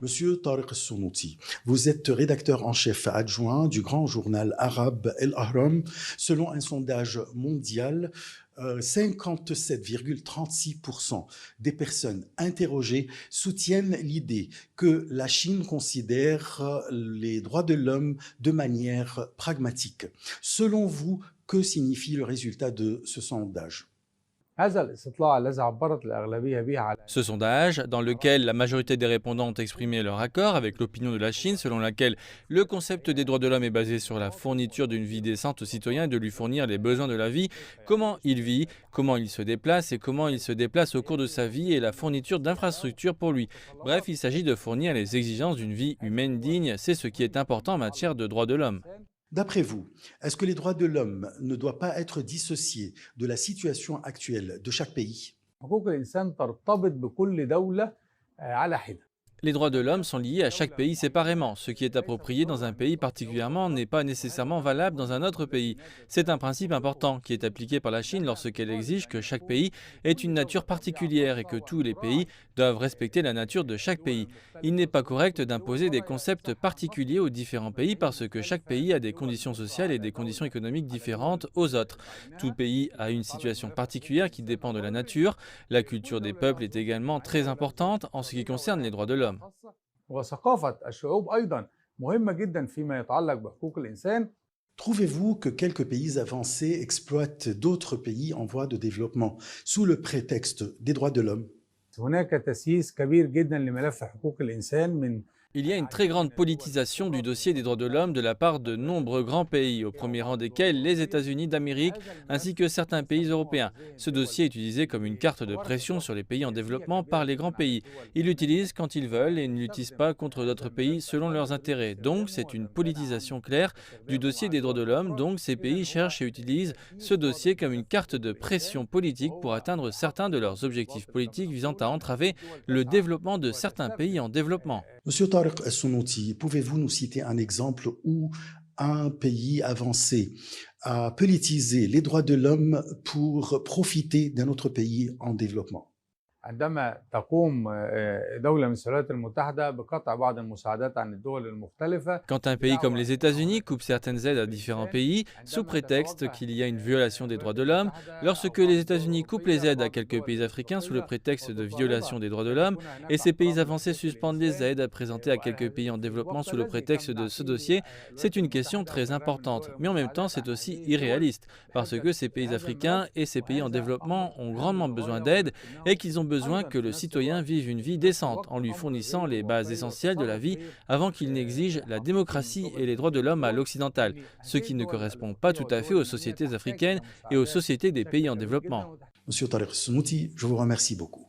Monsieur Tariq Al-Sunouti, vous êtes rédacteur en chef adjoint du grand journal arabe El Ahram. Selon un sondage mondial, 57,36% des personnes interrogées soutiennent l'idée que la Chine considère les droits de l'homme de manière pragmatique. Selon vous, que signifie le résultat de ce sondage? Ce sondage, dans lequel la majorité des répondants ont exprimé leur accord avec l'opinion de la Chine, selon laquelle le concept des droits de l'homme est basé sur la fourniture d'une vie décente aux citoyens et de lui fournir les besoins de la vie, comment il vit, comment il se déplace et comment il se déplace au cours de sa vie et la fourniture d'infrastructures pour lui. Bref, il s'agit de fournir les exigences d'une vie humaine digne, c'est ce qui est important en matière de droits de l'homme. D'après vous, est-ce que les droits de l'homme ne doivent pas être dissociés de la situation actuelle de chaque pays? Les droits de l'homme sont liés à chaque pays séparément. Ce qui est approprié dans un pays particulièrement n'est pas nécessairement valable dans un autre pays. C'est un principe important qui est appliqué par la Chine lorsqu'elle exige que chaque pays ait une nature particulière et que tous les pays doivent respecter la nature de chaque pays. Il n'est pas correct d'imposer des concepts particuliers aux différents pays parce que chaque pays a des conditions sociales et des conditions économiques différentes aux autres. Tout pays a une situation particulière qui dépend de la nature. La culture des peuples est également très importante en ce qui concerne les droits de l'homme. Trouvez-vous que quelques pays avancés exploitent d'autres pays en voie de développement sous le prétexte des droits de l'homme? Il y a une très grande politisation du dossier des droits de l'homme de la part de nombreux grands pays, au premier rang desquels les États-Unis d'Amérique ainsi que certains pays européens. Ce dossier est utilisé comme une carte de pression sur les pays en développement par les grands pays. Ils l'utilisent quand ils veulent et ne l'utilisent pas contre d'autres pays selon leurs intérêts. Donc c'est une politisation claire du dossier des droits de l'homme. Donc ces pays cherchent et utilisent ce dossier comme une carte de pression politique pour atteindre certains de leurs objectifs politiques visant à entraver le développement de certains pays en développement. Monsieur Tariq Al-Sunouti, pouvez-vous nous citer un exemple où un pays avancé a politisé les droits de l'homme pour profiter d'un autre pays en développement? Quand un pays comme les États-Unis coupe certaines aides à différents pays sous prétexte qu'il y a une violation des droits de l'homme, lorsque les États-Unis coupent les aides à quelques pays africains sous le prétexte de violation des droits de l'homme, et ces pays avancés suspendent les aides présentées à quelques pays en développement sous le prétexte de ce dossier, c'est une question très importante. Mais en même temps, c'est aussi irréaliste, parce que ces pays africains et ces pays en développement ont grandement besoin d'aide et qu'ils ont besoin que le citoyen vive une vie décente en lui fournissant les bases essentielles de la vie avant qu'il n'exige la démocratie et les droits de l'homme à l'occidental, ce qui ne correspond pas tout à fait aux sociétés africaines et aux sociétés des pays en développement. Monsieur Tariq Al-Sunouti, je vous remercie beaucoup.